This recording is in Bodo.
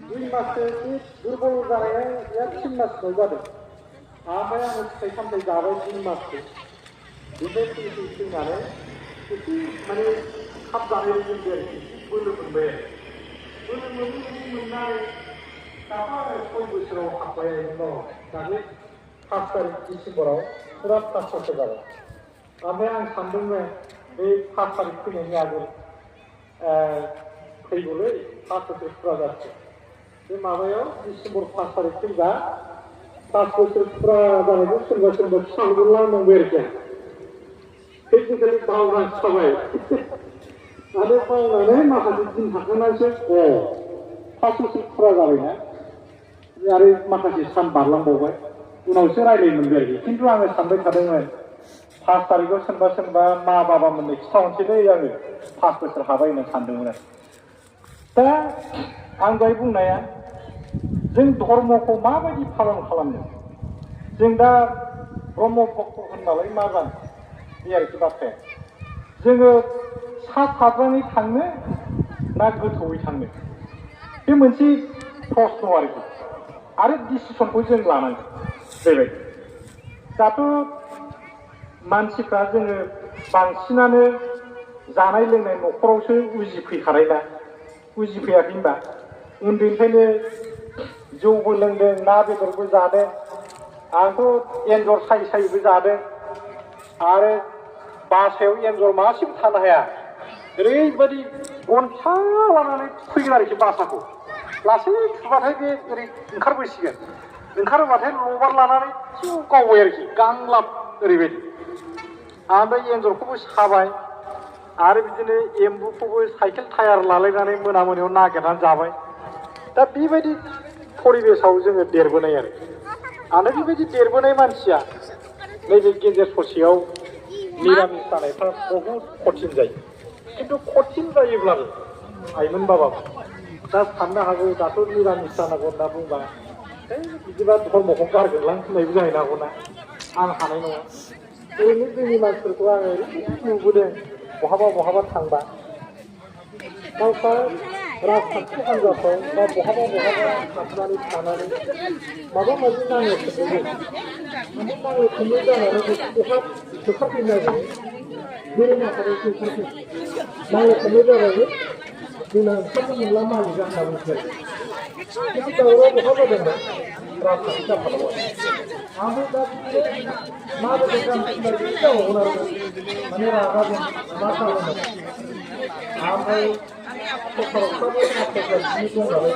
2 마스지 दुर्बल जानाया एक 3 मासल' जादों ओमफ्राय आङो फिथाइ सामथाइ जाबाय 2 माससो बेनिफ्राय फैनानै एसे माने थाब जानाय रोंदों आरोखि बोलो मोनबाय बोलो मोननानै दाथ' आङो 6 बोसोराव हाबबाय दङ दानि 5 तारिख डिसेम्बराव फुरा 5 बोसोर जाबाय ओमफ्राय आं सानदोंमोन बे 5 तारिख फैनायनि आगोल फैगौलै 5 बोसोर फुरा जासिगोन बे माबायाव डिसेम्बर 5 तारिख फैबा 5 बोसोर फुरा जानायखौ सोरबा सोरबा सानगोनला नंबाय आरोखि आं फेजिकेलि बावगासिखाबाय आरो बावनानै माखासे दिन थाखांनानैसो 5 बोसोर फुरा जाबायना आरो माखासे सान बारलांबावबाय उनावसो रायलाय मोनबाय आरोखि खिन्थु आङो सानबाय थादोंमोन 5 तारिखआव सोरबा मा बाबा मोननो खिथाहरनोसैलै आङो 5 बोसोर हाबाय होनना सानदोंमोन आरो दा आं दहाय बुंनाया जों धर्मखौ माबायदि पालन खालामनो जों दा ब्रह्म भक्त होननालाय मा जानो बे आरोखि बाथ्राया जोङो सा साज्राङै थांनो ना गोथौयै थांनो बे मोनसे प्रश्न आरोखि आरो डिसिसनखौ जों लानांगोन बेबायदि दाथ' मानसिफ्रा जोङो बांसिनानो जानाय लोंनाय न'खरावसो उजिफैखानाय ना उजिफैयाखै होनबा उन्दैनिफ्रायनो जौबो लोंदों ना बेदरबो जादों आंथ' एन्जर सायबो जादों आरो बासायाव एन्जर मासेबो थानो हाया ओरैबायदि गन फिसा लानानै फैगोन आरोखि बासाखौ लासै थुबाथाय बे ओरै ओंखारबोसिगोन ओंखारोबाथाय लबार लानानै जिउ गावबाय आरोखि गांलाब ओरैबायदि ओमफ्राय एन्जरखौबो साबाय आरो बिदिनो एम्बुखौबो साइकेल टायार लालायनानै मोनायाव नागिरनानै जाबाय दा बेबायदि परिबेसाव जोङो देरबोनाय आरो बेबायदि देरबोनाय मानसिया नैबे गेजेर ससेयाव निरामिस जानायफ्रा बहुद कठिन जायो खिन्थु कठिन जायोब्लाबो आइमोन बाबामोन दा साननो हागौ दाथ' निरामिस जानांगौ होनना बुंबा बिदिबा धर्मखौ गारगोनलां होननायबो जाहैनो हागौना आं हानाय नङा ओरैनो जोंनि मानसिफोरखौ आङो ओरैबायदि नुबोदों बहाबा थांबा गावस्रा राजखान्थि हान्जाफ्राव बा बहाबा हाबनानै थानानै माबा माबि नांनो खमलायगोन ओमफ्राय नांनो खमलाय जानानै बहा होखारफैनो नागिरो जेरै माखासे नांनो खमलाय जाबाबो जोंना ओंखारनो मोनला मालिका होनना बुंसै खिन्थु दावराव बहा जादोंमोन राजखान्थि जाफालांबाय ओमफ्राय दा माबायदि गानफिननाय बिदि जाबावगोन आरो माने रागाजों मा खालामनो ओमफ्राय सरकारावफ्राबो माखासे दं नालाय